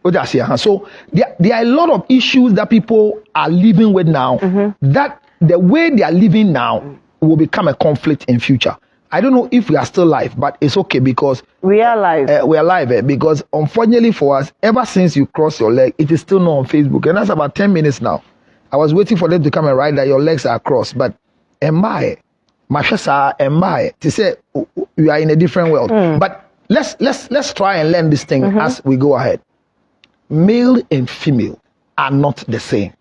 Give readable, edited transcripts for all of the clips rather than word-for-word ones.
So there are a lot of issues that people are living with now, that the way they are living now will become a conflict in future. I don't know if we are still live, but it's okay because we are live. We are live because unfortunately for us, ever since you cross your leg, it is still not on Facebook, and that's about 10 minutes now. I was waiting for them to come and write that your legs are crossed, but to say we are in a different world. But let's try and learn this thing as we go ahead. Male and female are not the same,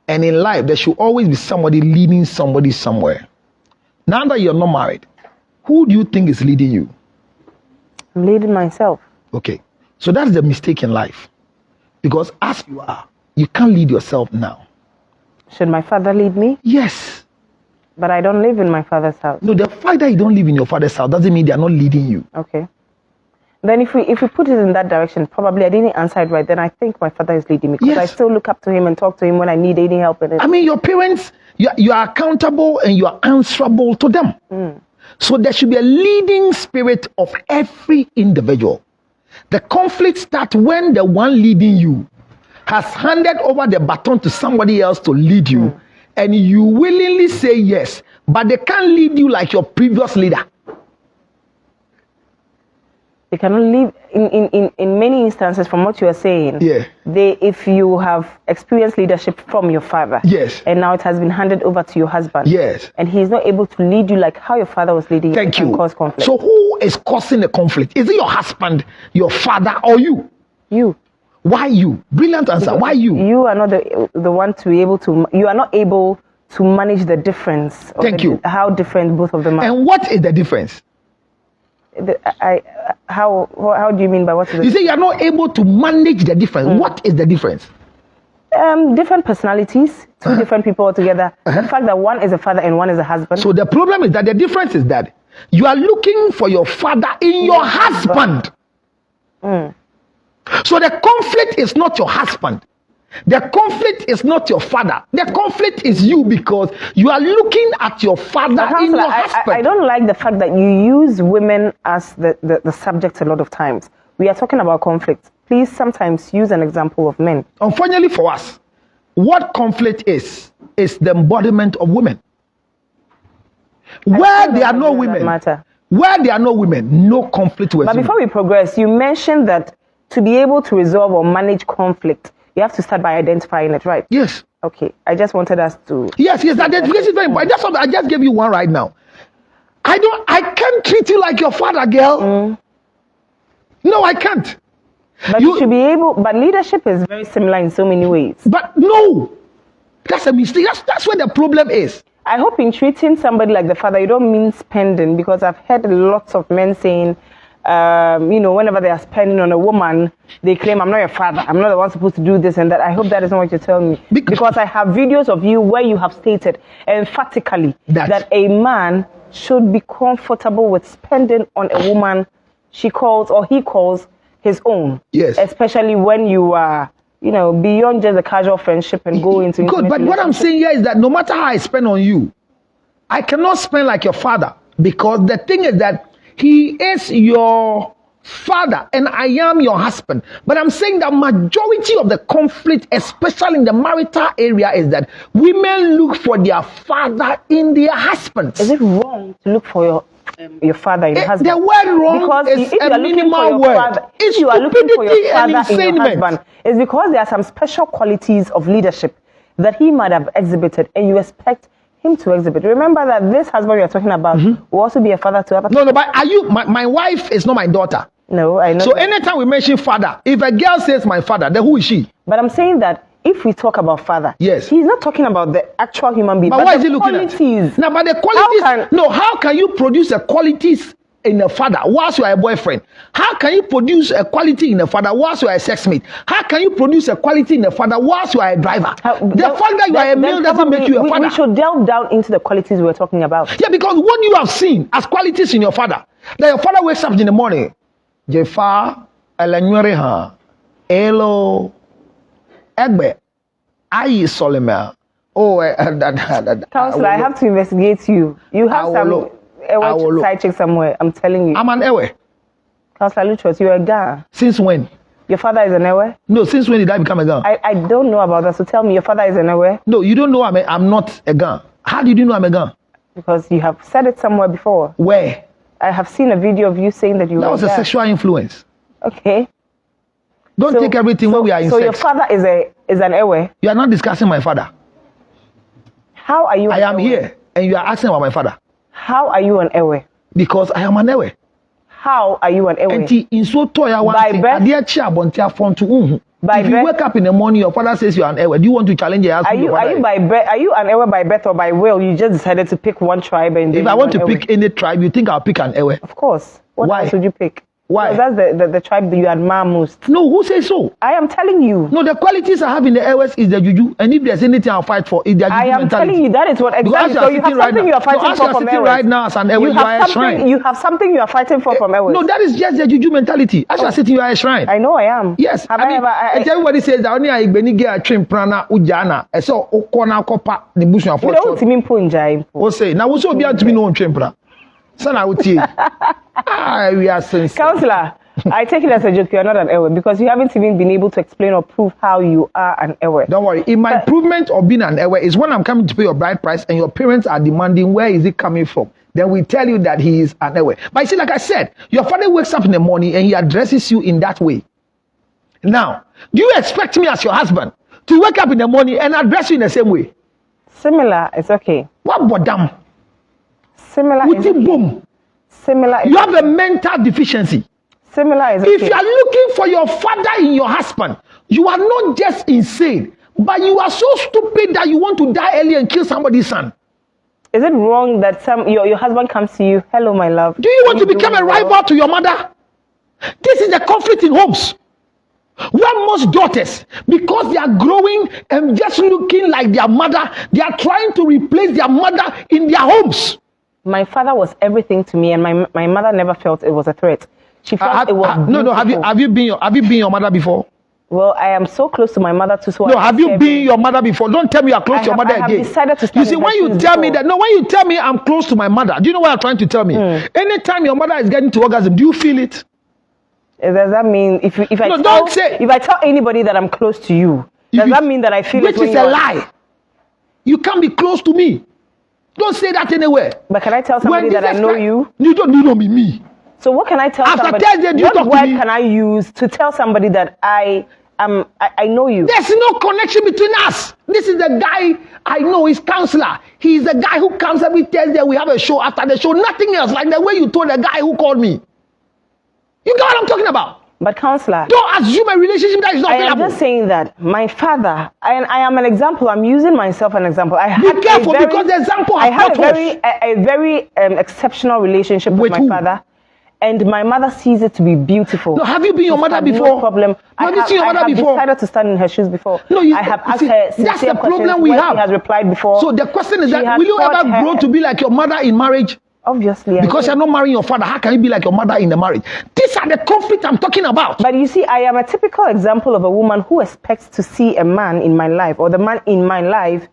and in life there should always be somebody leading somebody somewhere. Now that you're not married, who do you think is leading you? I'm leading myself. Okay. So that's the mistake in life. Because as you are, you can't lead yourself now. Should my father lead me? Yes. But I don't live in my father's house. No, the fact that you don't live in your father's house doesn't mean they are not leading you. Okay. Then if we put it in that direction, probably I didn't answer it right, then I think my father is leading me. Because I still look up to him and talk to him when I need any help in it. I mean, your parents, you are accountable and you are answerable to them. So there should be a leading spirit of every individual. The conflict starts when the one leading you has handed over the baton to somebody else to lead you, and you willingly say yes, but they can't lead you like your previous leader. They cannot lead in many instances. From what you are saying, if you have experienced leadership from your father, and now it has been handed over to your husband, and he is not able to lead you like how your father was leading you, Thank you. Cause conflict. So who is causing the conflict? Is it your husband, your father, or you? You. Why you? Brilliant answer. Because why you? You are not the one to be able to. You are not able to manage the difference. Thank you. How different both of them are. And what is the difference? How do you mean by what is the difference? You say you are not able to manage the difference. What is the difference? Different personalities, two different people altogether. The fact that one is a father and one is a husband. So the problem is that the difference is that you are looking for your father in your husband. So the conflict is not your husband. The conflict is not your father. The conflict is you, because you are looking at your father in your husband. I don't like the fact that you use women as the subject a lot of times. We are talking about conflict. Please sometimes use an example of men. Unfortunately for us, what conflict is the embodiment of women. Where there are no women, no conflict with. But before we progress, you mentioned that to be able to resolve or manage conflict, you have to start by identifying it, right? Yes. Okay. I just wanted us to. Yes. Identification is very important. That's what I just gave you one right now. I can't treat you like your father, girl. No, I can't. But you should be able. But leadership is very similar in so many ways. But no, that's a mistake. That's where the problem is. I hope in treating somebody like the father, you don't mean spending, because I've heard lots of men saying, whenever they are spending on a woman, they claim, I'm not your father, I'm not the one supposed to do this and that. I hope that is not what you're telling me. Because I have videos of you where you have stated emphatically that a man should be comfortable with spending on a woman he calls his own. Yes. Especially when you are, beyond just a casual friendship and go into good. But what I'm saying here is that no matter how I spend on you, I cannot spend like your father, because the thing is that he is your father and I am your husband. But I'm saying that majority of the conflict, especially in the marital area, is that women look for their father in their husbands. Is it wrong to look for your father in your husband? The word wrong because is a minimal word. If you are looking for your father in your husband, it's because there are some special qualities of leadership that he might have exhibited and you expect him to exhibit. Remember that this husband we are talking about will also be a father to other people. No, but are you? My wife is not my daughter. No, I know. So anytime we mention father, if a girl says my father, then who is she? But I'm saying that if we talk about father, yes, he's not talking about the actual human being. But what is he looking at? Now, but the qualities. How can you produce the qualities in a father whilst you are a boyfriend? How can you produce a quality in a father whilst you are a sex mate? How can you produce a quality in a father whilst you are a driver? The fact that you are a male doesn't make you a father. We should delve down into the qualities we're talking about. Yeah, because what you have seen as qualities in your father, that your father wakes up in the morning, Jefa, Elanyureha, Elo, Egbe, Ayi Solomel. Counselor, I have to investigate you. You have some side check somewhere. I'm telling you. I'm an ewe. Counselor Luchos, you're a guy. Since when? Your father is an ewe? No, since when did I become a gun? I don't know about that, so tell me, your father is an ewe? No, you don't know I'm not a gun. How did you know I'm a gun? Because you have said it somewhere before. Where? I have seen a video of you saying that you That were was a sexual influence. Okay. Don't take everything when we are in So sex. your father is an ewe? You are not discussing my father. How are you I am here and you are asking about my father. How are you an ewe? Because I am an ewe. How are you an ewe? And in so toya one thing, if you wake up in the morning, your father says you are an ewe. Do you want to challenge your husband? Are you an ewe by birth or by will? You just decided to pick one tribe and if I want to pick any tribe, you think I'll pick an ewe? Of course. Why else would you pick? Why? Because that's the tribe that you admire most. No, who says so? I am telling you. No, the qualities I have in the Ewes is the juju, and if there's anything I'll fight for, it's the juju I am mentality. telling you that is what exactly. So you have something you are fighting for from Ewes. Right now as an Ewe, you are a shrine. You have something you are fighting for from Ewes. No, that is just the juju mentality. As you are sitting, you are a shrine. I know I am. Yes. Have I ever? Everybody says that only I beni get a trim prana ujana. I saw okona kopa the bush and for. Don't mean punjai. O say now we so be to me no trim prana. Son I would we are sensitive. Counselor. I take it as a joke. You are not an ewe because you haven't even been able to explain or prove how you are an ewe. Don't worry. In my improvement of being an ewe is when I'm coming to pay your bride price and your parents are demanding where is it coming from. Then we tell you that he is an ewe. But you see, like I said, your father wakes up in the morning and he addresses you in that way. Now, do you expect me as your husband to wake up in the morning and address you in the same way? Similar, it's okay. What bodam? Similar is okay. Boom. Similar is you have a mental deficiency. Similar is okay. If you are looking for your father in your husband, you are not just insane, but you are so stupid that you want to die early and kill somebody's son. Is it wrong that your husband comes to you, hello, my love? Do you want to become a rival to your mother? This is the conflict in homes. Where most daughters, because they are growing and just looking like their mother, they are trying to replace their mother in their homes. My father was everything to me, and my mother never felt it was a threat. She felt it was no. Have you been your mother before? Well, I am so close to my mother too. So no, have you been your mother before? Don't tell me you are close to your mother again. I have decided to you see, when you tell me that, no, when you tell me I'm close to my mother, do you know what you're trying to tell me? Anytime your mother is getting to orgasm, do you feel it? Does that mean if I tell anybody that I'm close to you, does that mean that I feel it? Which is a lie. You can't be close to me. Don't say that anywhere. But can I tell somebody that I know you? You don't know me. So what can I tell somebody? What word can I use to tell somebody that I know you? There's no connection between us. This is the guy I know, he's counselor. He's the guy who comes every Thursday. We have a show. After the show, nothing else. Like the way you told the guy who called me. You got what I'm talking about? But counselor, don't assume a relationship that is not available. I am just saying that my father, and I am an example. I'm using myself as an example. Be careful because the example I had a very exceptional relationship with my father. And my mother sees it to be beautiful. No, have you been your mother before? No problem. Have you seen your mother before? I have decided to stand in her shoes before. No, I have asked her. That's the problem we have. She has replied before. So the question is that will you ever grow to be like your mother in marriage? Obviously. Because you're not marrying your father, how can you be like your mother in the marriage? These are the conflicts I'm talking about. But you see, I am a typical example of a woman who expects to see a man in my life or the man in my life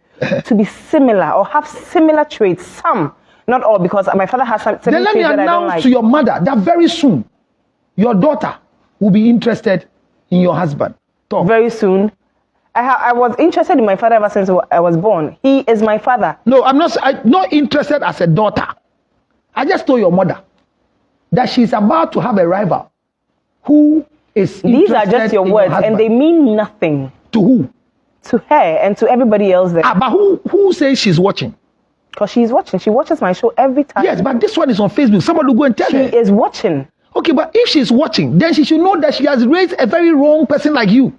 to be similar or have similar traits. Some, not all, because my father has some traits that I don't like. Then let me announce to your mother that very soon, your daughter will be interested in your husband. Talk. Very soon. I was interested in my father ever since I was born. He is my father. No, I'm not interested as a daughter. I just told your mother that she's about to have a rival who is These are just your words and they mean nothing. To who? To her and to everybody else there. But who says she's watching? Because she's watching. She watches my show every time. Yes, but this one is on Facebook. Somebody will go and tell her. She is watching. Okay, but if she's watching, then she should know that she has raised a very wrong person like you.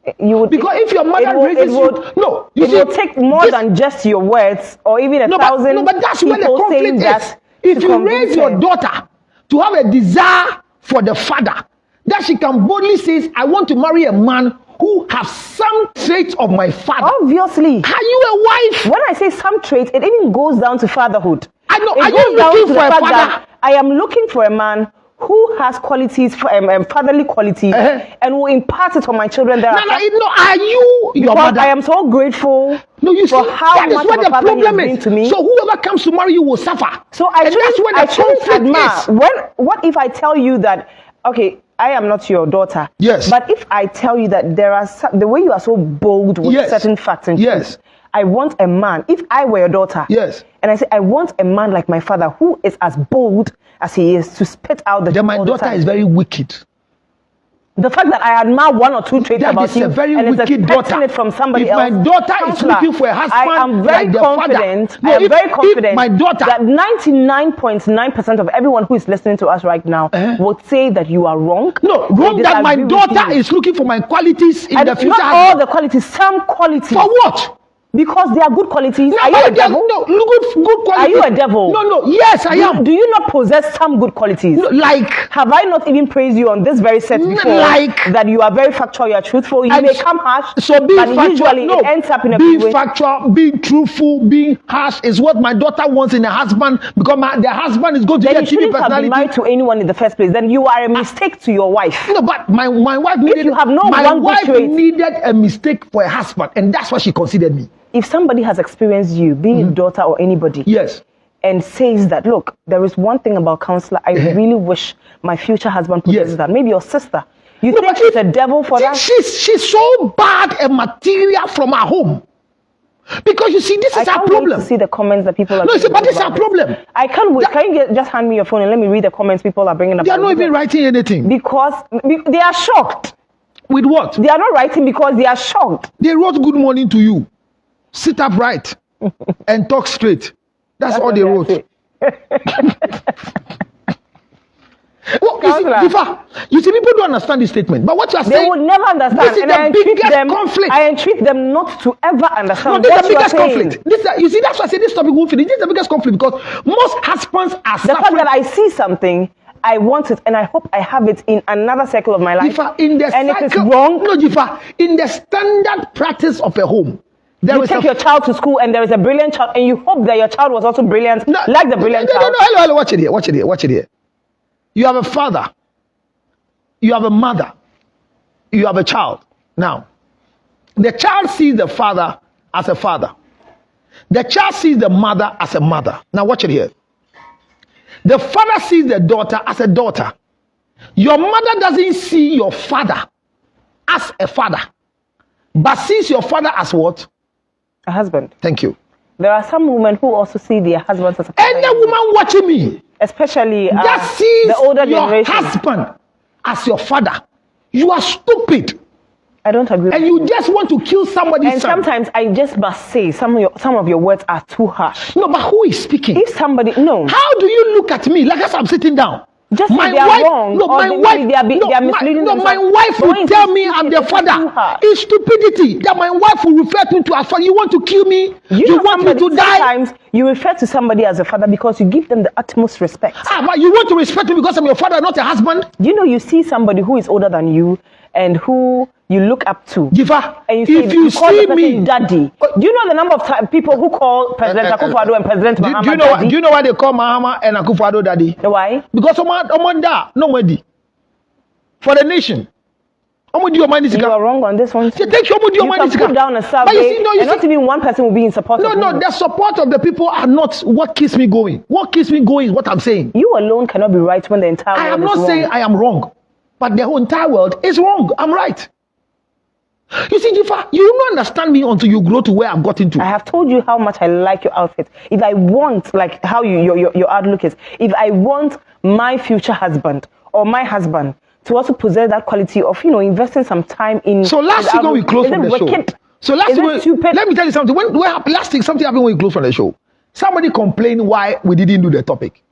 Because if your mother raises you, no, it will take more than just your words or even a thousand. No, but that's where the conflict is. If you raise your daughter to have a desire for the father, that she can boldly say, I want to marry a man who has some traits of my father. Obviously. Are you a wife? When I say some traits, it even goes down to fatherhood. I know. Are you looking for a father? I am looking for a man who has qualities, fatherly qualities, and will impart it on my children thereafter. No, are you your mother? I am so grateful for how much of a father he has been to me. So whoever comes to marry you will suffer. So I shouldn't admire. What if I tell you that, okay, I am not your daughter. Yes. But if I tell you that there are the way you are so bold with Yes. certain facts and Yes. truths, I want a man. If I were your daughter, Yes. and I say I want a man like my father who is as bold as he is to spit out the. Then my all the daughter time. is very wicked. The fact that I admire one or two traits That about is you a very and is wicked expecting daughter. it from somebody If else. my daughter is Counselor, looking for a husband, I am very like the confident. father. No, I am if- very if confident my daughter, that 99.9% of everyone who is listening to us right now would say that you are wrong. no, They wrong that my disagree with daughter you. is looking for my qualities in And the future. not all the qualities, some qualities. For what? Because they are good qualities. No, Are you a but they are- devil? No, good qualities. Are you a devil? No, yes, I am. Do you not possess some good qualities? No, like, Have I not even praised you on this very set before? Like- that you are very factual, you are truthful. You And may come harsh, so being but factual, usually no, it ends up in a being good way. factual, being truthful, being harsh is what my daughter wants in a husband, because the husband is going to Then be a you TV shouldn't have been personality. married to anyone in the first place. Then you are a mistake to your wife. No, but my wife needed, you have no my one good wife trait- needed a mistake for a husband, and that's what she considered me. If somebody has experienced you, being a daughter or anybody, Yes. and says that, look, there is one thing about counselor, I really wish my future husband possesses Yes. that. Maybe your sister. You No, think but she's a devil for that? She's so bad a material from her home, because you see, this I is our can't wait problem. to see the comments that people are. No, see, bringing but this is about our problem. I can't wait. Can you just hand me your phone and let me read the comments people are bringing about? They are not even writing anything. Because they are shocked. With what? They are not writing because they are shocked. They wrote good morning to you. Sit upright and talk straight. That's all what they they are wrote. saying. Well, Counselor. you see, people don't understand this statement. But what you are They saying, would never understand. this is And the I entreat biggest them. conflict. I entreat them not to ever understand no, this what is the you are biggest saying. conflict. You see, that's why I say this topic won't finish. This is the biggest conflict, because most husbands are The fact suffering. that I see something, I want it, and I hope I have it in another circle of my life. Jifa, in the and if it's cycle, wrong, no, Jifa, in the standard practice of a home, there you is take a your child to school and there is a brilliant child, and you hope that your child was also brilliant, like the brilliant child. No, hello, watch it here. You have a father, you have a mother, you have a child. Now, the child sees the father as a father. The child sees the mother as a mother. Now, watch it here. The father sees the daughter as a daughter. Your mother doesn't see your father as a father, but sees your father as what? A husband. Thank you. There are some women who also see their husbands as a father. Any woman watching me Especially that sees the older your generation. husband as your father, you are stupid, I don't agree. and with you just want to kill somebody's And son. sometimes I just must say some of your words are too harsh. No, but who is speaking? If somebody How do you look at me like as I'm sitting down? Just my if they are wife, wrong, no, or my maybe wife, they are misleading no, my themselves. wife But will when tell you me say I'm it, the it's too father. harsh. It's stupidity that my wife will refer me to as father. You want to kill me? You know want me to die? Sometimes you refer to somebody as a father because you give them the utmost respect. But you want to respect me because I'm your father, not a husband? You know, you see somebody who is older than you and who you look up to. Jifa, And you say, if you call see the person me, daddy. Do you know the number of people who call President Akufo-Addo and President Mahama do daddy? you know why they call Mahama and Akufo-Addo daddy? Why? Because someone da nobody for the nation. You are wrong on this one. You take your money, You can put down a survey, But you see, and not even one person will be in support of you. the support of the people are not what keeps me going. What keeps me going is what I'm saying. You alone cannot be right when the entire world I am is not wrong. saying I am wrong, but the whole entire world is wrong. I'm right. You see, Jifa, you don't understand me until you grow to where I've gotten to. I have told you how much I like your outfit. If I want, like how your outlook is, if I want my future husband or my husband to also possess that quality of, investing some time in. So last week when we closed from the show. So last week, let me tell you something. When last week something happened when we closed from the show. Somebody complained why we didn't do the topic.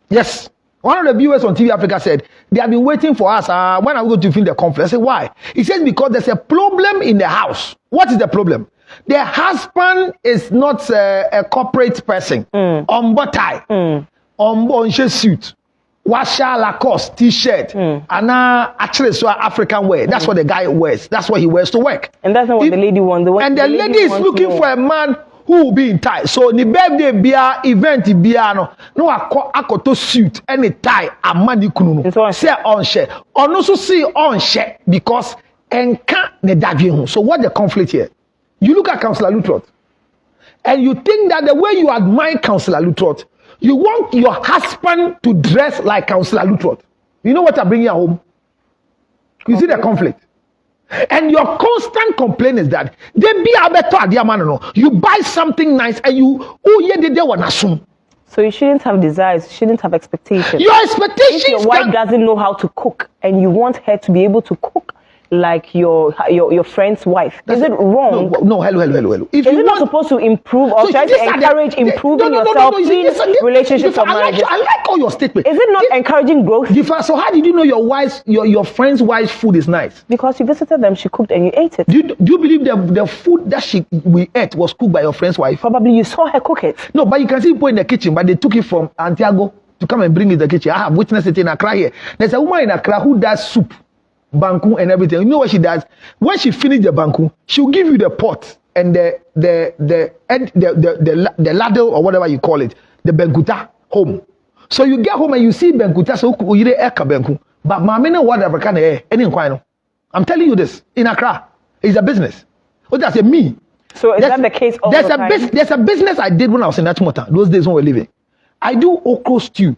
Yes. One of the viewers on TV Africa said, they have been waiting for us. When are we going to film the conference? I said, why? He says, because there's a problem in the house. What is the problem? The husband is not a corporate person. On tie, on suit, washa Lacoste t-shirt, and actually so African wear. That's what the guy wears. That's what he wears to work. And that's not what the lady wants. And the lady is looking for a man who will be in tie. So the birthday bia event bia no akoto suit any tie amani kunu say on share or no so see on share because enka ne dadwe. So what the conflict here? You look at Councillor Lutrot and you think that the way you admire Councillor Lutrot, you want your husband to dress like Councillor Lutrot. You know what I'm bringing at home? You see the conflict? And your constant complaint is that they be a better idea, man. You buy something nice and you, oh yeah, they want to assume. So you shouldn't have desires, you shouldn't have expectations. Your expectations. If your wife doesn't know how to cook and you want her to be able to cook like your friend's wife, is it wrong? No, hello. Is it not supposed to improve or try to encourage improving yourself in relationships or marriages? I like all your statements. Is it not encouraging growth? So how did you know your friend's wife's food is nice? Because you visited them, she cooked and you ate it. Do you believe the food that we ate was cooked by your friend's wife? Probably you saw her cook it. No, but you can see people in the kitchen, but they took it from Antiago to come and bring it in the kitchen. I have witnessed it in Accra here. There's a woman in Accra who does soup, banku and everything. You know what she does? When she finishes the banku, she'll give you the pot and the ladle or whatever you call it, the benkuta home. So you get home and you see benkuta, so you eka benku. But mamina whatever kind of any kwano. I'm telling you this in Accra, it's a business. What does it mean? So is that the case all the time? There's a business I did when I was in Achimota, those days when we were living. I do okra stew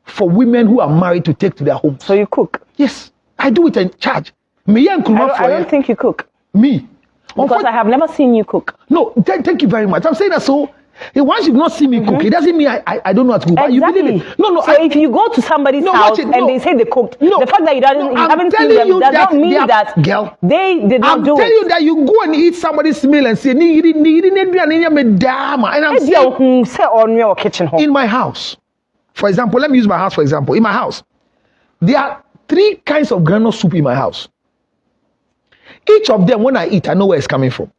for women who are married to take to their homes. So you cook? Yes, I do it in charge. I don't think you cook. Me? Because I have never seen you cook. No, thank you very much. I'm saying that so. Once you've not seen me cook, it doesn't mean I don't know how to cook. Exactly. But you believe it. No. So if you go to somebody's house and they say they cooked, the fact that you haven't seen them does not mean that girl, they did not do it. I'm telling you that you go and eat somebody's meal and say, and I'm saying, in my house, for example, let me use my house for example. In my house, there are 3 kinds of granule soup in my house. Each of them, when I eat, I know where it's coming from.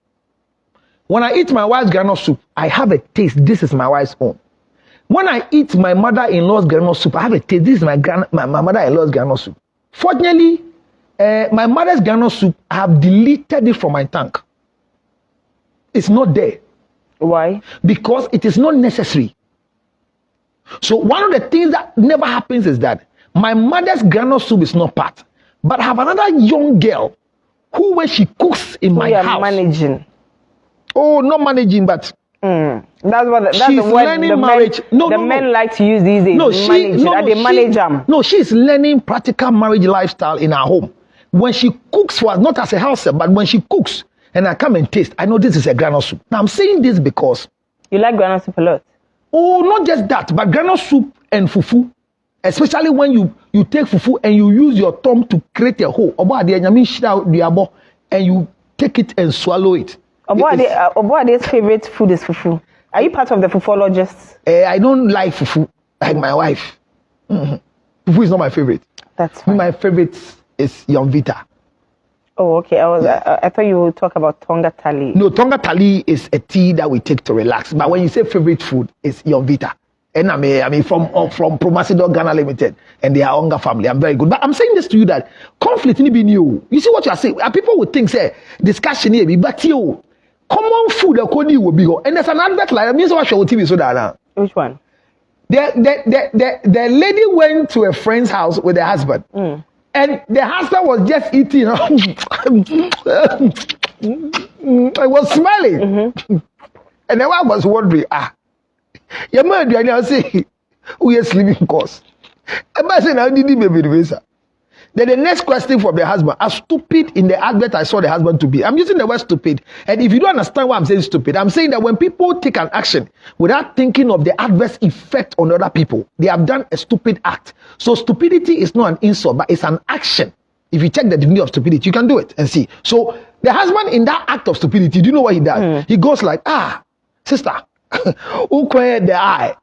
When I eat my wife's granule soup, I have a taste. This is my wife's own. When I eat my mother-in-law's granule soup, I have a taste. This is my mother-in-law's granule soup. Fortunately, my mother's granule soup, I have deleted it from my tank. It's not there. Why? Because it is not necessary. So one of the things that never happens is that my mother's granule soup is not part. But I have another young girl who, when she cooks in my house, managing. Oh, not managing, but that's the word the marriage. Men like to use these days. She's learning practical marriage lifestyle in her home. When she cooks for us, not as a house, but when she cooks and I come and taste, I know this is a granule soup. Now I'm saying this because you like granule soup a lot. Oh, not just that, but granule soup and fufu, especially when you take fufu and you use your tongue to create a hole. And you take it and swallow it. Oboade's favorite food is fufu. Are you part of the fufologists? I don't like fufu like my wife. Mm-hmm. Fufu is not my favorite. That's fine. My favorite is Yumvita. Oh, okay. I thought you would talk about Tonga Tali. No, Tonga Tali is a tea that we take to relax. But when you say favorite food, it's Yumvita. And I mean from Promasidor Ghana Limited and their Onga family. I'm very good. But I'm saying this to you that conflict need be new. You see what you are saying? People would think, say, discussion here be, but you common food will be. And there's an advert like that means what show TV so that. Which one? The lady went to a friend's house with her husband. And the husband was just eating. I was smiling. And the wife was wondering, your man, I say, we are sleeping course. And I said, how did he baby the Then the next question from the husband, as stupid in the advert I saw the husband to be. I'm using the word stupid. And if you don't understand why I'm saying stupid, I'm saying that when people take an action without thinking of the adverse effect on other people, they have done a stupid act. So stupidity is not an insult, but it's an action. If you check the definition of stupidity, you can do it and see. So the husband in that act of stupidity, do you know what he does? He goes like, sister, who quiet the eye?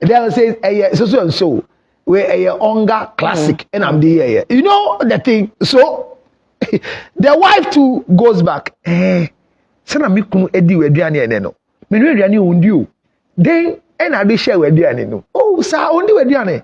Then says, so and so. We're a Onga classic, and I'm the you know the thing. So the wife too goes back. Sana mi kunu edi we aduane ene no. Me no aduane ondi o. Then and I dey share we aduane no. Oh sa ondi we aduane.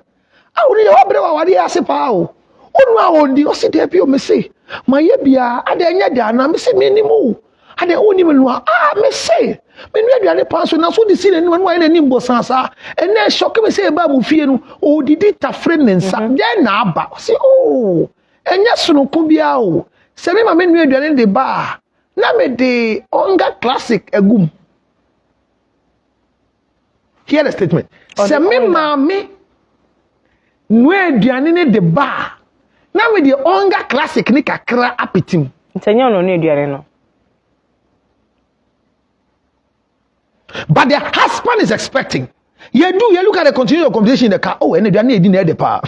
Ah ondi wa bre wa wade ase pa o. Onu a ondi o se dey bi o me say. Ma ye bia ade anya da na me say me ni mo. Ade oni me no me say. Me no aduane pa so na so di sin no wa ni mbo sansa. Ene shock me say ba mu fie no. O didi ta friend nsa. Then na aba. Say oh. Enya sunoko bia o. Se me ma me no aduane de ba. Na me de Onga classic egum. Hear the statement. Se me ma me no aduane ne de ba. Now with the onga classic ni kakra apitim. Ntenya no ne aduane no. But the husband is expecting. You look at the continual conversation in the car. Oh, and they are needing the power.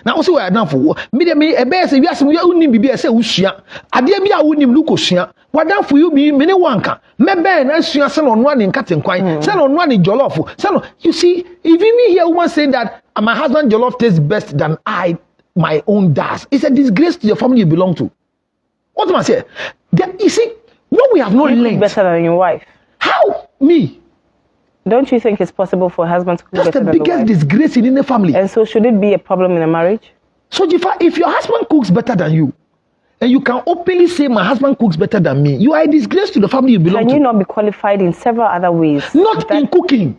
Now also we are done for me a bear say yes, we are only be say usia. Adia bi a wonim look usia. What done for you be many wanka. Me ben and suya send on one in cutting quine. Send on one in jollof. Send you see, if you hear woman saying that my husband jollof tastes best than my own does, it's a disgrace to the family you belong to. What am I saying? You see, what we have not learned. Better than your wife. How? Me? Don't you think it's possible for a husband to cook better than the wife? That's the biggest disgrace in the family. And so should it be a problem in a marriage? So if your husband cooks better than you, and you can openly say my husband cooks better than me, you are a disgrace to the family you belong to. Can you not be qualified in several other ways? Not in cooking.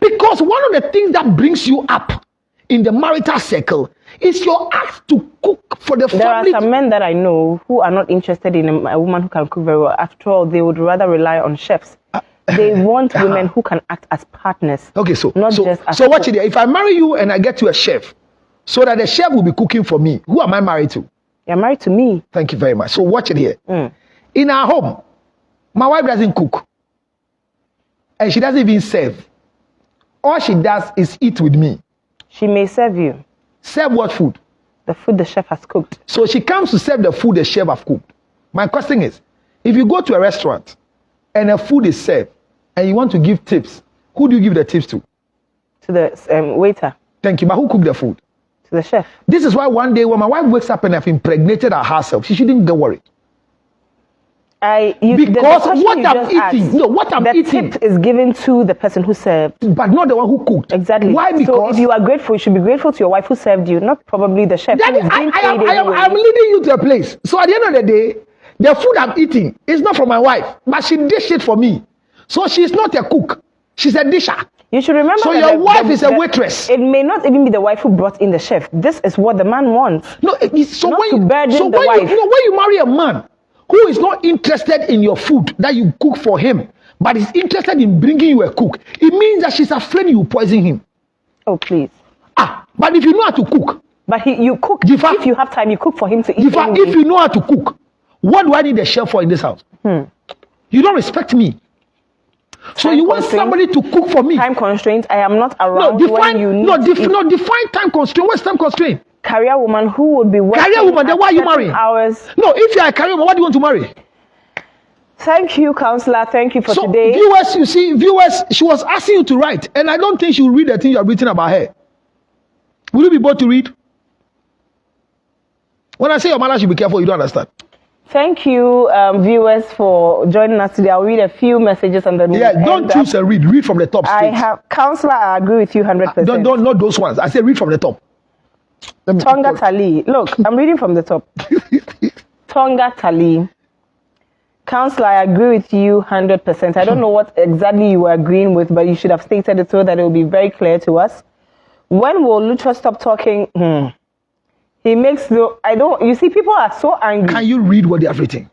Because one of the things that brings you up in the marital circle is your act to cook for the family. There are some men that I know who are not interested in a woman who can cook very well. After all, they would rather rely on chefs. They want women who can act as partners. Okay, so watch it. If I marry you and I get you a chef, so that the chef will be cooking for me, who am I married to? You're married to me. Thank you very much. So watch it here. In our home, my wife doesn't cook, and she doesn't even serve. All she does is eat with me. She may serve you. Serve what food? The food the chef has cooked. So she comes to serve the food the chef has cooked. My question is, if you go to a restaurant and the food is served and you want to give tips, who do you give the tips to? To the waiter. Thank you. But who cooked the food? To the chef. This is why one day when my wife wakes up and I've impregnated her herself, she shouldn't get worried. Because what I'm eating, the tip is given to the person who served, but not the one who cooked. Exactly. Why? Because so if you are grateful, you should be grateful to your wife who served you, not probably the chef. I'm leading you to a place. So at the end of the day, the food I'm eating is not from my wife, but she dish it for me. So she's not a cook; she's a disher. You should remember. So your wife is a waitress. It may not even be the wife who brought in the chef. This is what the man wants. No, so not when to burden the wife. When you marry a man who is not interested in your food that you cook for him, but is interested in bringing you a cook, it means that she's afraid you poison him. Oh, please. But if you know how to cook. But you cook. If you have time, you cook for him to eat. If you know how to cook, what do I need a chef for in this house? You don't respect me. So you want somebody to cook for me? Time constraint. I am not around when you need define time constraint. What's time constraint? Career woman who would be working. Career woman, then why are you marrying? Hours. No, if you are a career woman, what do you want to marry? Thank you, counselor. Thank you for today. Viewers, she was asking you to write, and I don't think she will read the thing you have written about her. Will you be bored to read? When I say your mother should be careful, you don't understand. Thank you, viewers, for joining us today. I'll read a few messages and then don't choose and read. Read from the top. Counselor, I agree with you 100%. Don't not those ones. I say read from the top. Tonga Tali. Look, I'm reading from the top. Tonga Tali. Counselor, I agree with you 100%. I don't know what exactly you were agreeing with, but you should have stated it so that it will be very clear to us. When will Lucha stop talking? He makes you see, people are so angry. Can you read what they have written?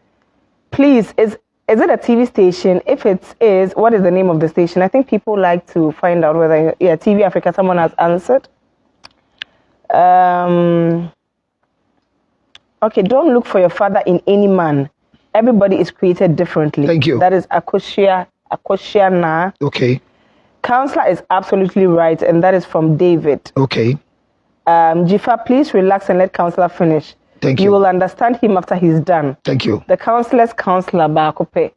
Please, is it a TV station? If it is, what is the name of the station? I think people like to find out whether, TV Africa, someone has answered. Okay, don't look for your father in any man. Everybody is created differently. Thank you. That is Akoshia Na. Okay. Counselor is absolutely right, and that is from David. Okay. Jifa, please relax and let counselor finish. Thank you. You will understand him after he's done. Thank you. The counselor's counselor, Bakope.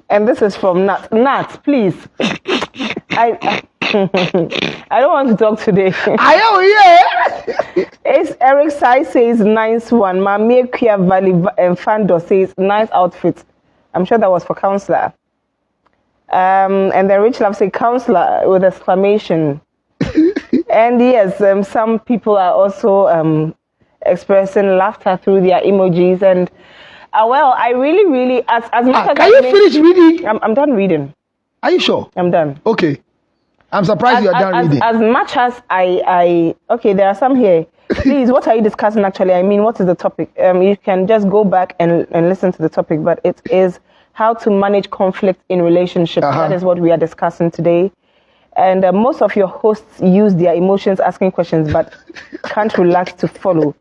And this is from Nat. Nat, please. I don't want to talk today. It's Eric Sai says nice one. Mamie Kia Valley and Fando says nice outfit. I'm sure that was for counselor. And then Rich Love say counselor with exclamation. And yes, some people are also expressing laughter through their emojis. And well, I really as much as can you finish reading? I'm done reading. Are you sure? I'm done. Okay. I'm surprised you are done reading. As much as okay, there are some here. Please, what are you discussing actually? I mean, what is the topic? You can just go back and listen to the topic, but it is how to manage conflict in relationships. That is what we are discussing today. And most of your hosts use their emotions asking questions, but can't relax to follow.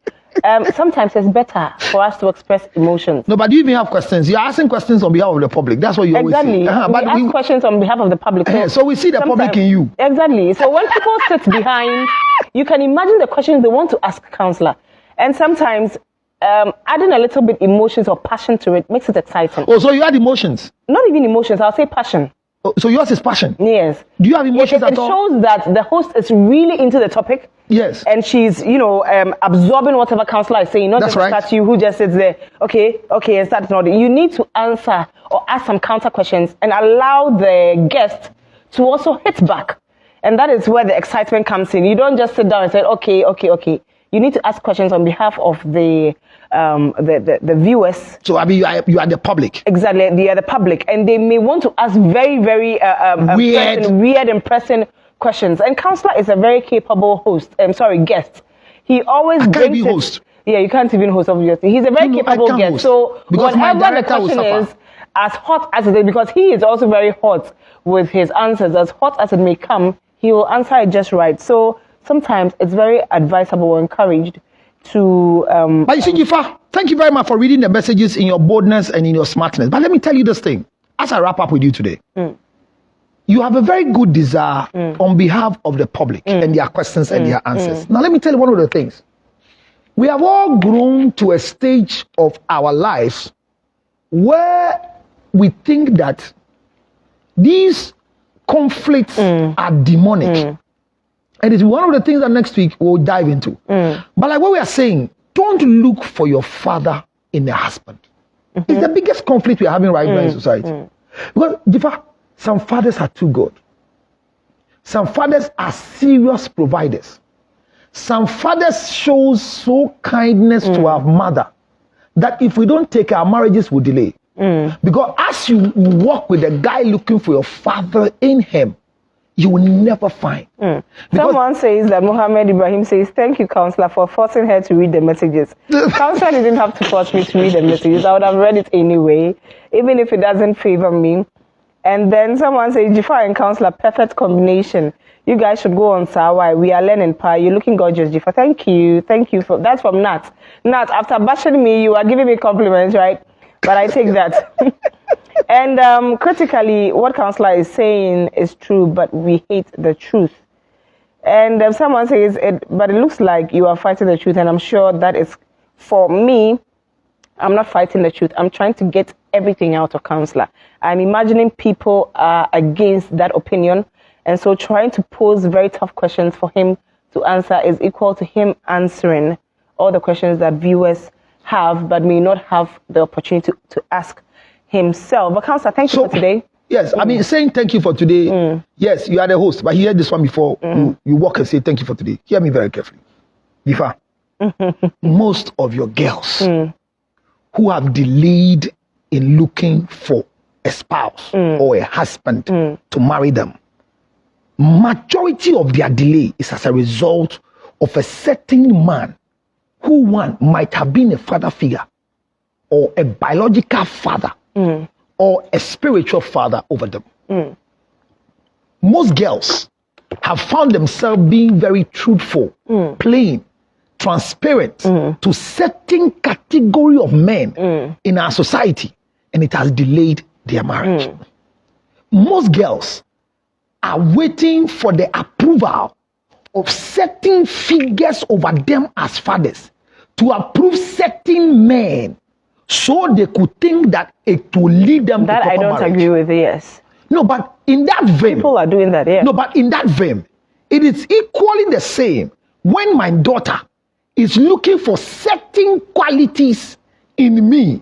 Sometimes it's better for us to express emotions. No, but you even have questions. You're asking questions on behalf of the public. That's what you always say. Exactly. But we ask questions on behalf of the public. So we see the public in you. Exactly. So when people sit behind, you can imagine the questions they want to ask counselor. And sometimes adding a little bit emotions or passion to it makes it exciting. Oh, so you add emotions? Not even emotions. I'll say passion. Oh, so yours is passion? Yes. Do you have emotions at all? It shows that the host is really into the topic. Yes. And she's, absorbing whatever counselor is saying, not That's just right. you who just sits there, okay, and starts nodding. You need to answer or ask some counter questions and allow the guest to also hit back. And that is where the excitement comes in. You don't just sit down and say, okay. You need to ask questions on behalf of the viewers. So, I mean, you are the public. Exactly, they are the public. And they may want to ask very, very weird and pressing questions. And counselor is a very capable guest. He always brings it. Host. Yeah, you can't even host, obviously. He's a very capable guest. Host. So because whatever the question is, as hot as it is, because he is also very hot with his answers, as hot as it may come, he will answer it just right. So sometimes it's very advisable or encouraged to... but you see, Jifa, thank you very much for reading the messages in your boldness and in your smartness. But let me tell you this thing, as I wrap up with you today. You have a very good desire on behalf of the public and their questions and their answers. Now, let me tell you one of the things. We have all grown to a stage of our lives where we think that these conflicts are demonic. And it's one of the things that next week we'll dive into. But like what we are saying, don't look for your father in a husband. It's the biggest conflict we're having right now in society. Because, Jifa, some fathers are too good. Some fathers are serious providers. Some fathers show so kindness to our mother that if we don't take our marriages will delay. Because as you walk with a guy looking for your father in him, you will never find. Someone says that Mohammed Ibrahim says, thank you, counselor, for forcing her to read the messages. Counselor didn't have to force me to read the messages. I would have read it anyway, even if it doesn't favor me. And then someone says, Jifa and counselor, perfect combination. You guys should go on Sawai. We are learning pa. You're looking gorgeous, Jifa. Thank you. That's from Nat. Nat, after bashing me, you are giving me compliments, right? But I take that. And critically, what counselor is saying is true, but we hate the truth. And someone says, but it looks like you are fighting the truth. And I'm sure that is, for me, I'm not fighting the truth. I'm trying to get everything out of counselor. I'm imagining people are against that opinion. And so trying to pose very tough questions for him to answer is equal to him answering all the questions that viewers have, but may not have the opportunity to ask himself. But counselor, thank you for today. Yes, I mean, saying thank you for today. Yes, you are the host, but hear this one before you walk and say thank you for today. Hear me very carefully. Jifa, most of your girls who have delayed in looking for a spouse or a husband to marry them, majority of their delay is as a result of a certain man who one might have been a father figure or a biological father or a spiritual father over them. Most girls have found themselves being very truthful, plain, transparent to certain category of men in our society, and it has delayed their marriage. Most girls are waiting for the approval of certain figures over them as fathers to approve certain men so they could think that it will lead them that to proper I don't marriage. agree with, yes. No, but in that vein, people are doing that, yeah. No, but in that vein, it is equally the same when my daughter is looking for certain qualities in me,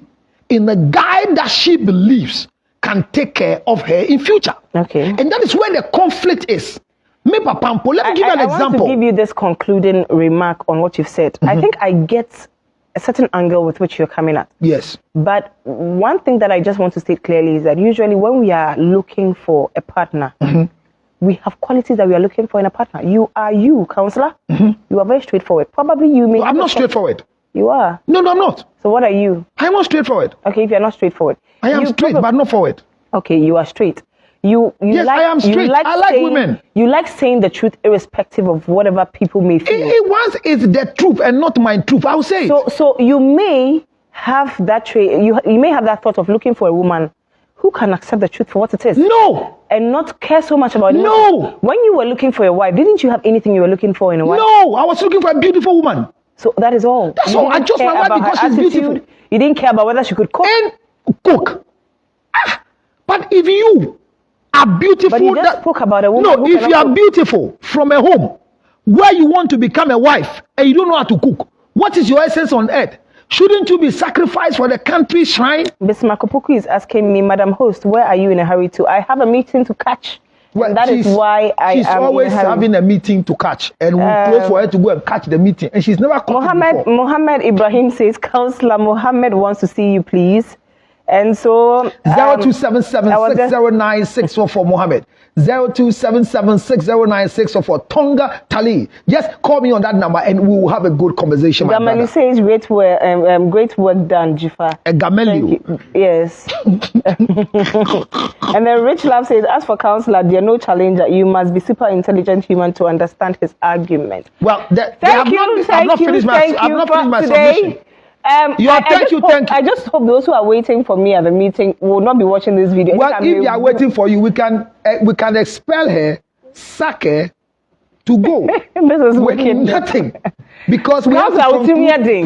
in the guy that she believes can take care of her in future. Okay. And that is where the conflict is. Me Papampo, let me give you an example. I want to give you this concluding remark on what you've said. I think I get a certain angle with which you're coming at. Yes. But one thing that I just want to state clearly is that usually when we are looking for a partner, we have qualities that we are looking for in a partner. You are you, counselor. You are very straightforward. Probably you may... No, I'm not straightforward. You are. No, I'm not. So what are you? I'm not straightforward. Okay, if you're not straightforward. I am straight, but not forward. Okay, you are straight. yes, like, I am straight. I like women. You like saying the truth irrespective of whatever people may feel. Once it's the truth and not my truth, I'll say it. So you may have that trait. You may have that thought of looking for a woman who can accept the truth for what it is. No. And not care so much about it. No. When you were looking for a wife, didn't you have anything you were looking for in a wife? No, I was looking for a beautiful woman. So that is all. That's all. I just my wife because she's beautiful. You didn't care about whether she could cook. And cook. But if you are beautiful, but you just spoke about a woman. No, if you are beautiful from a home where you want to become a wife and you don't know how to cook, what is your essence on earth? Shouldn't you be sacrificed for the country's shrine? Miss Makopuku is asking me, Madam Host, where are you in a hurry to? I have a meeting to catch. Well, that is why she's always having a meeting to catch, and we close for her to go and catch the meeting, and she's never come. Mohammed Ibrahim says, Councillor Mohammed wants to see you, please. And so 0277609644 for Mohammed, 0277609644 for Tonga Tali. Just call me on that number and we will have a good conversation. Gameli says great work done, Jifa. Gameli. Yes. And then Rich Love says, as for Councillor, there are no challenger. You must be super intelligent human to understand his argument. Well, I've not finished my submission. Thank you. I just hope those who are waiting for me at the meeting will not be watching this video. Well, if they are waiting for you, we can expel her, sack her, to go. This is wicked. Nothing, because we have to conclude.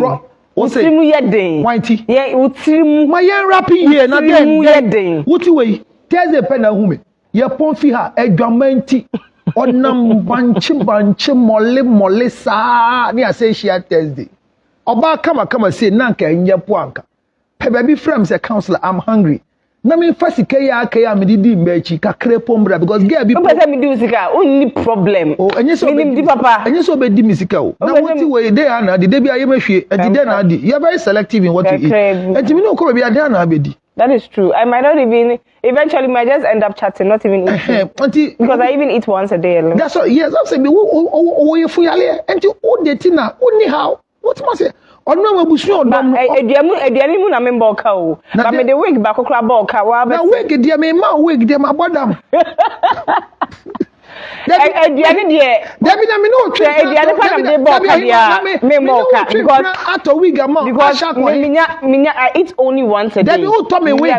What's it? Whitey. Yeah, my young rapping here. Now then, what you wait? There's a pen and woman. Your ponfi ha a gamenti. Onam banchi mole sa. Ni say she had Thursday. Oba kama say nanka enye poanka. Pe baby frame say counselor, I'm hungry. Na me first kaya me didi mechi kakre pombra because girl be person me do musica only problem. Oh enye so be papa. Enye so be di musica o. Na what we dey na the dey bia yemahwe enti dey na di. You are very selective in what you eat. Enti me no ko be dey na be di. That is true. I might not even eventually might just end up chatting, not even eating. Because I even eat once a day alone. That's what yes, I'm saying you fuyale enti o dey tina only how. What must say? Ono mabusu odom ediani mu na me mboka o ba me de wig ba kokra boka wa ba na wig de me ma wig de ma bodam ediani de Debi na me no twe ediani pa na de boka dia me mboka because ato wig am because minya I eat only once a day. Debi o to me wig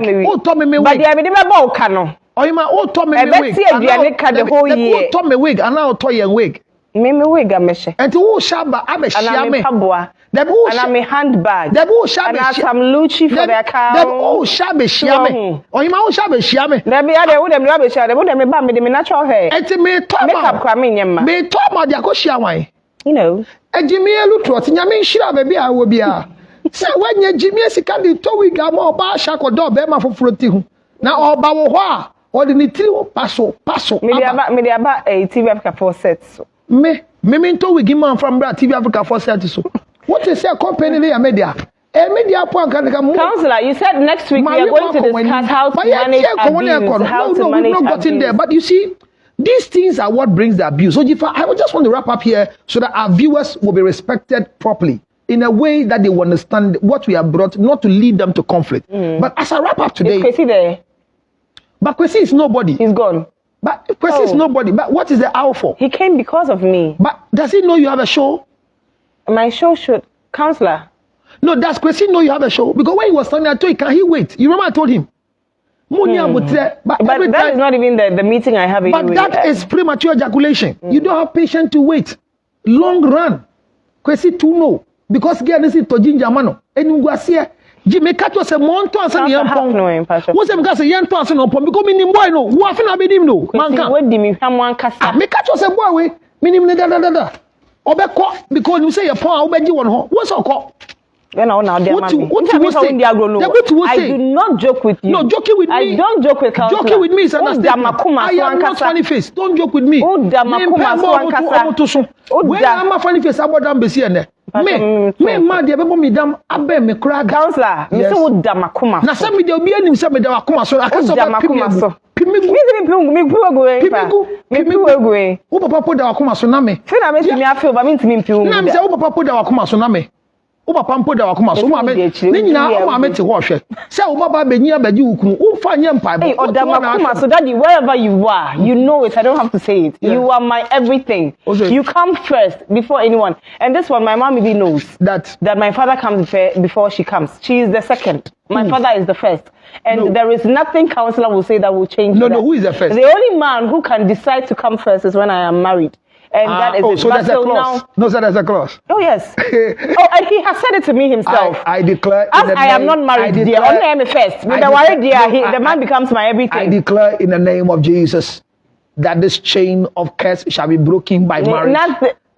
but dia me de be boka no oyima o to me wig ediani ka the whole year o to me wig and now to yen wig me wig ameshe enti wo shaba abeshia me and I'm a handbag. And I'm some Lucci for the account. Oh, shabby shiame. Or you might shabby shiame. There be other would have rubbish. They would have been the natural hair. And to me, talk up cramming him. May talk about Yakoshia. You know, and Jimmy Lutrot, and Yamin Shira, baby, I will be a. So when you Jimmy Sikandi, Towi Gamo, Bashak or Dog, Bema for Fruity. Now, all Bawa, or the Nitrio Paso. Maybe about a TV Africa 4 sets. Me to we give man from TV Africa 4 sets. What is your company media? A media point can come. Councillor, you said next week we are going to discuss how to manage abuse. How to manage abuse. Got in there, but you see, these things are what brings the abuse. So, Jifa, I just want to wrap up here so that our viewers will be respected properly in a way that they will understand what we have brought, not to lead them to conflict. But as I wrap up today, is Kwesi there? But Kwesi is nobody. He's gone. But Kwesi is nobody. But what is the hour for? He came because of me. But does he know you have a show? My show should, Councillor. No, does Kwesi know you have a show? Because when he was standing, I told him, can he wait? You remember I told him? But that is not even the meeting I have anyway. But that is premature ejaculation. You don't have patience to wait. Long run. Kwesi to know. Because girl is to ginger mano. And you go see Jimmy Kato say monto ansa ne yampon. Wo say me ka say yento ansa no pon because me nim boy no. Wo afi na be nim no. Man kan. We di me hwam ankasa. Me Kato say boy we me nim ne da. Obekọ because you say your pon a wo beji won ho. Wo say okọ. When I do not joke with you. No, joking with me. I don't joke with Councillor. Joking with me is understanding. I am not funny face. Don't joke with me. When I'm a funny face, I'm not busy. Me mad dey bebo me dam abe me kura. Councillor, you say wo damakuma. Na say me dey obi anim say me damakuma so aka so damakuma so. Pimigu. Me piwo go. Wo papa po damakuma so na me. Fe na me timi afio ba me ntimi mpiwo. Na me say wo papa po damakuma so na me. papa mpo da wakoma so ma me ni nyina o ma me te ho hwe say o baba benyi abaji ukunu o fa nye mpa hey odamakuma so daddy wherever you are you know it I don't have to say it you are my everything you come first before anyone and this one my mom even knows that my father comes before she comes she is the second my father is the first and there is nothing counselor will say that will change that. Who is the first? The only man who can decide to come first is when I am married. And that is it. So there's a clause. No, so there's a clause. Oh, yes. And he has said it to me himself. I declare. As I am not married, dear, only I am first. With the man becomes my everything. I declare in the name of Jesus that this chain of curse shall be broken by marriage.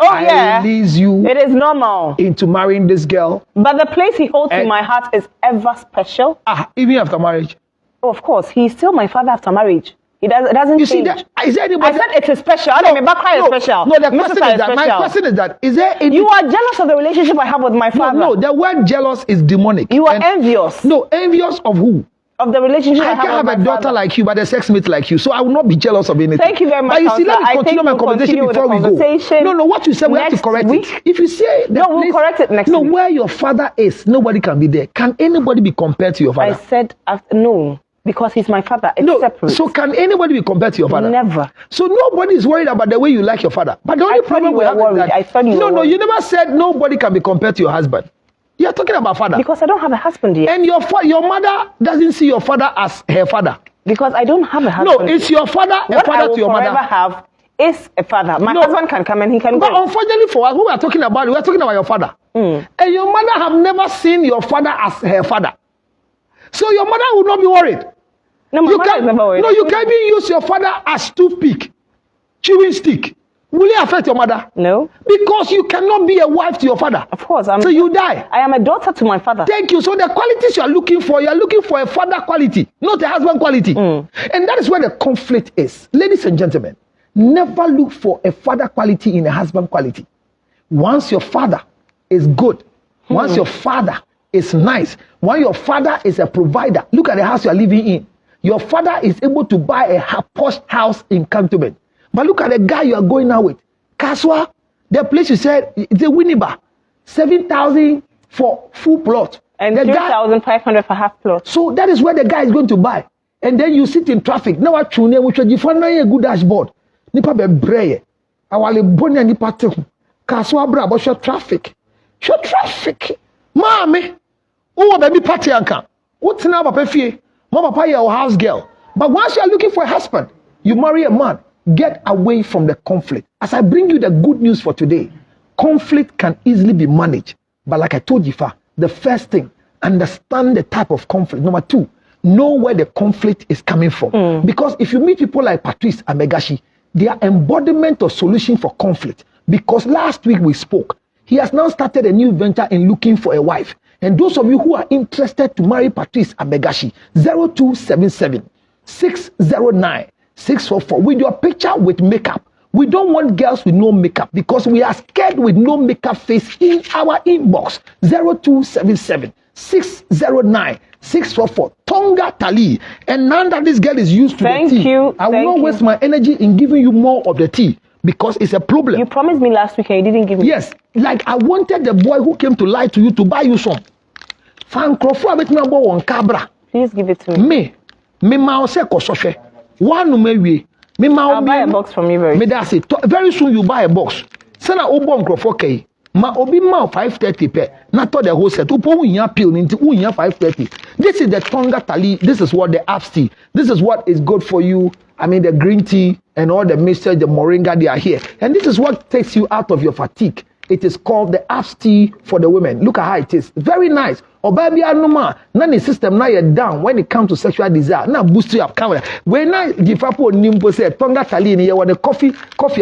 I release you. It is normal. Into marrying this girl. But the place he holds in my heart is ever special. Even after marriage. Oh, of course. He's still my father after marriage. It doesn't you change. Is there anybody? I said it is special. Special. No, the question is that. My question is that. Is there any... You are jealous of the relationship I have with my father. No, the word jealous is demonic. You are envious. No, envious of who? Of the relationship I have with my father. I can have a daughter like you, but a sex mate like you, so I will not be jealous of anything. Thank you very much. But you see, let me continue my conversation before we go. No, what you said, we have to correct it. If you say we'll correct it next week. No, where your father is, nobody can be there. Can anybody be compared to your father? I said no. Because he's my father. It's separate. So can anybody be compared to your father? Never. So nobody is worried about the way you like your father. But the only problem we have is that... I thought you were worried. You never said nobody can be compared to your husband. You're talking about father. Because I don't have a husband yet. And your mother doesn't see your father as her father. Because I don't have a husband. No, it's your father, a father to your mother. What I will forever have is a father. My husband can come and he can go. But unfortunately for us, we are talking about your father. And your mother have never seen your father as her father. So your mother will not be worried. No, my mother is never worried. No, you can even use your father as toothpick, chewing stick. Will it affect your mother? No. Because you cannot be a wife to your father. Of course. So you die. I am a daughter to my father. Thank you. So the qualities you are looking for a father quality, not a husband quality. And that is where the conflict is. Ladies and gentlemen, never look for a father quality in a husband quality. Once your father is good, once your father is nice, once your father is a provider, look at the house you are living in. Your father is able to buy a posh house in Cantonment. But look at the guy you are going out with. Kaswa, the place you said, the Winneba, 7,000 for full plot. And 3,500 for half plot. So that is where the guy is going to buy. And then you sit in traffic. Now what you need, which you find a good dashboard. Nipa be breye. Awale bonya nipa te. Kaswa bra bo show traffic. Show traffic. Mami, who baby party anka. What's now papa fie? Mama papa your house girl. But once you are looking for a husband, you marry a man. Get away from the conflict. As I bring you the good news for today, conflict can easily be managed. But like I told you, the first thing, understand the type of conflict. Number two, know where the conflict is coming from. Because if you meet people like Patrice and Megashi, they are embodiment of solution for conflict. Because last week we spoke, he has now started a new venture in looking for a wife. And those of you who are interested to marry Patrice and Megashi, 0277 609 644 with your picture with makeup. We don't want girls with no makeup because we are scared with no makeup face in our inbox. 0277 609 644 Tonga Tali. And now that this girl is used to the tea, I will not waste my energy in giving you more of the tea because it's a problem. You promised me last week and you didn't give me. Yes, like I wanted the boy who came to lie to you to buy you some. Fan Crawford with number one cabra. Please give it to me. Me ma se kososhe. One I'll buy a box from you very soon you buy a box. Send a obon Crawford K. Ma obi ma 530 pe. Not the whole set. Upo unya pill into unya 530. This is the Tonga Tali. This is what the apps tea. This is what is good for you. I mean the green tea and all the mixture, the moringa, they are here. And this is what takes you out of your fatigue. It is called the apps tea for the women. Look at how it is. Very nice. Or baby anoma, none system now you're down when it comes to sexual desire. Now boost you up camera. When I give up on nimbo say Tonga Tali and you want a coffee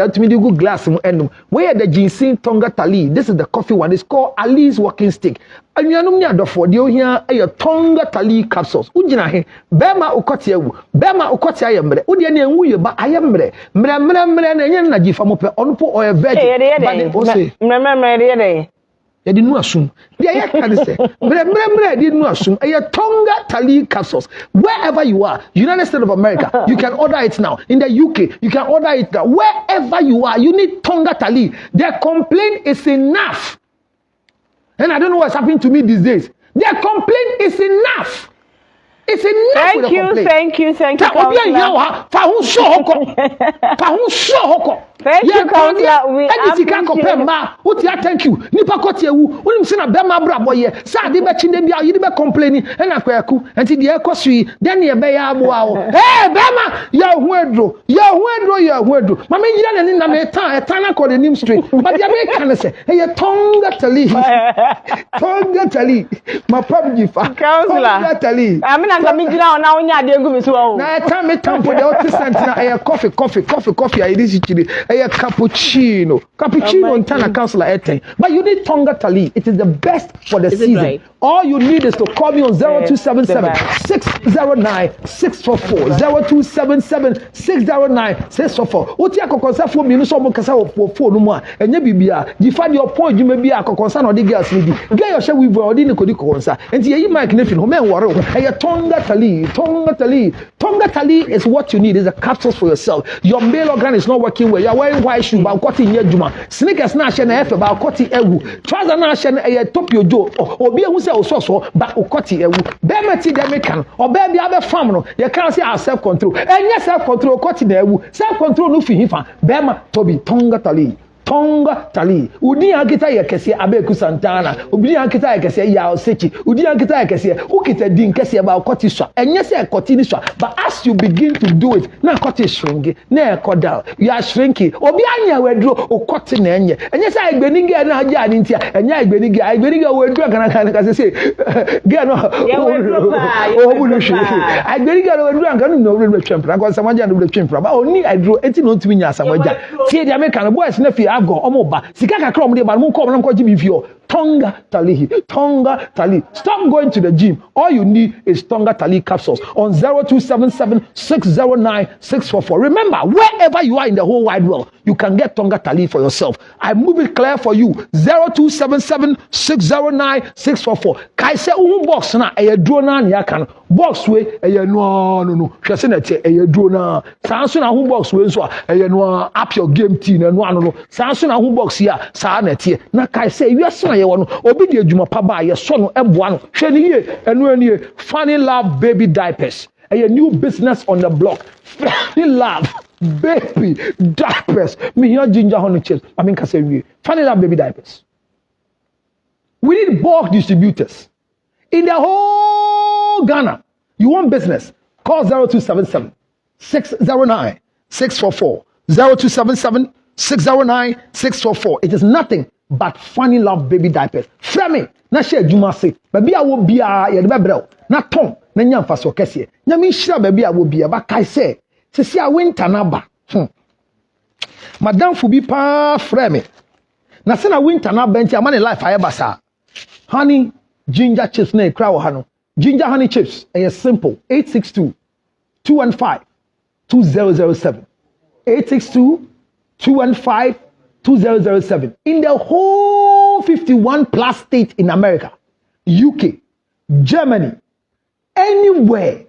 out to me good glass and where the ginseng Tonga Tali. This is the coffee one. It's called Ali's walking stick. And you know me for the here a Tonga Tali capsules. Ujina he Bema ukotia Bema ukotia yambre. Udiani and we ba ayambre. Mre na gifamope onpo or a veggie. Remember I didn't know assume. The can say, I didn't know assume. A Tonga Tali capsules. Wherever you are, United States of America, you can order it now. In the UK, you can order it now. Wherever you are, you need Tonga Tali. Their complaint is enough. And I don't know what's happening to me these days. Their complaint is enough. It's enough with the complaint. Thank you, counselor. Thank you, counselor. We appreciate thank you. Nipa kotewu. Unim se na bema brabo ye. Sa de be chinde bia yi de be complain and akwaku. Enti de ekosui den ye be ya aboa o. Eh bema ya huedro. Mama yira na ni na me tan na ko de nim street. But ya be kan se e tonga tali. Ma pabji fa. Counselor. Tonga tali. Amina ka mi jira na onya de gu mi so o. Na e me tampo de o na e coffee ayi dis chiri. A cappuccino and counselor 18. But you need Tonga Tali. It is the best for the season. Right? All you need is to call me on 0277 609 644 0277 609 644. Uti akokonsa fo mi so mo kasa wo phone mu a enye bibia gifa de opo adwuma bi akokonsa na odi gas ni bi get your share we odi ni kodi kokonsa enti yeyi mic na fi no men worry ho e Tonga Tali is what you need. Is a capsules for yourself. Your male organ is not working well. You are wearing white shoe but got in your juma. Sneakers na share na efe ba got in ewu. Trouser na share na e top your jo. Obi ehu se so but got in ewu. Be meti dem kan. Oba bia be fam no. You can say self control. Enye self control got in ewu. Self control no fi hifa. Be ma to be Tonga Tali. Udi ankita ye kese Abeku Santana. Udi ankita ye kese ya Osechi. Udi ankita ye kese ukita din kese ba okoti swa. Enye se ekoti ni swa. But as you begin to do it, na ekoti shrinking, na ekoda. You are shrinking. Obi anya wedro okoti na enye. Enye se egbenige na aja ni ntia. Enye egbenige wedro kana kase se ge no. Egbenige wedro kana no wedro twempra. Ko samaja no wedro twempra. Ba oni edro enti no ntumi nya samaja. Tie dia me kana boys na fi go omoba sika kakra omde ba mo ko ji bi fio Tonga Tali. Stop going to the gym. All you need is Tonga Tali capsules on 0277 609 644. Remember, wherever you are in the whole wide world, you can get Tonga Tali for yourself. I move it clear for you. 0277 609 644. Kai se box na e duro na ya kan box we e no hwese na tie e duro na sanso na box we nso e no up your game team na no sanso na box ya sa na tie na kai se wiase obi de adwuma pa ba ye so no eboa no hwe ni ye enu anie Funny Love baby diapers a new business on the block. Funny Love baby diapers me here ginger honey chips I mean kase wie Funny Love baby diapers. We need bulk distributors in the whole Ghana. You want business, call 0277 609 644 0277 609 644. It is nothing but Funny Love baby diapers. Frame na share juma se baby a wo bia ye de bebrel na ton na nya mfa so kese nya mi hira baby a wo bia ba kai se sisi a winter na ba madam fu bi pa frame na se na winter na ba nti amane life aye basa honey ginger chips na ekra wo ha no ginger honey chips is simple 862 215 2007 862 215 2007 in the whole 51 plus states in America, UK, Germany, anywhere.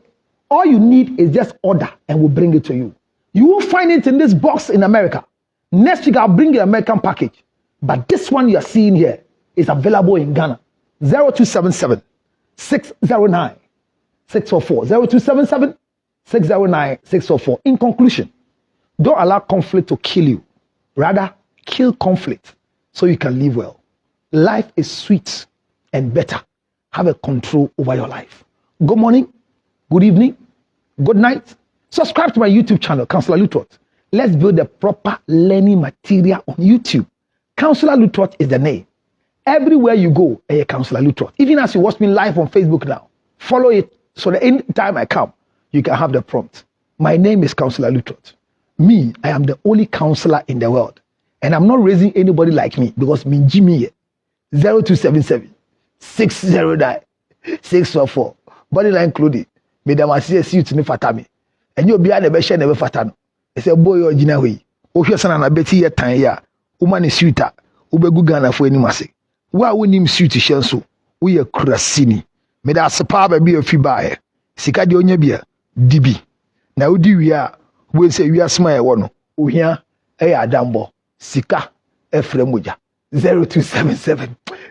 All you need is just order and we'll bring it to you. You won't find it in this box in America. Next week I'll bring you an American package. But this one you're seeing here is available in Ghana. 0277 609 644. 0277 609 644. In conclusion, don't allow conflict to kill you. Rather, kill conflict so you can live well. Life is sweet and better. Have a control over your life. Good morning, good evening, good night. Subscribe to my YouTube channel, Counselor Lutrot. Let's build the proper learning material on YouTube. Counselor Lutrot is the name. Everywhere you go, Counselor Lutrot. Even as you watch me live on Facebook now, follow it so that anytime I come, you can have the prompt. My name is Counselor Lutrot. Me, I am the only counselor in the world. And I'm not raising anybody like me because me Jimmy 0277 609 644. Body line included. Me da masi suit ni fatami. And you be na be share na be fatano. I say boy original way. O hwe sana na beti ye tan ya. Uma ni suita. Ubegu Ghana fo anim ase. Wa wonim suit hye so. Wo ye kurasini. Me da sepa ba bi afi bae. Sika de onya bia dibi. Na odi wi a we say wi asma ye wo no. Ohia adambo. Sika efremoja 0277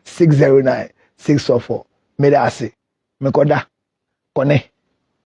609 644. Meda ase. Mekoda. Kone.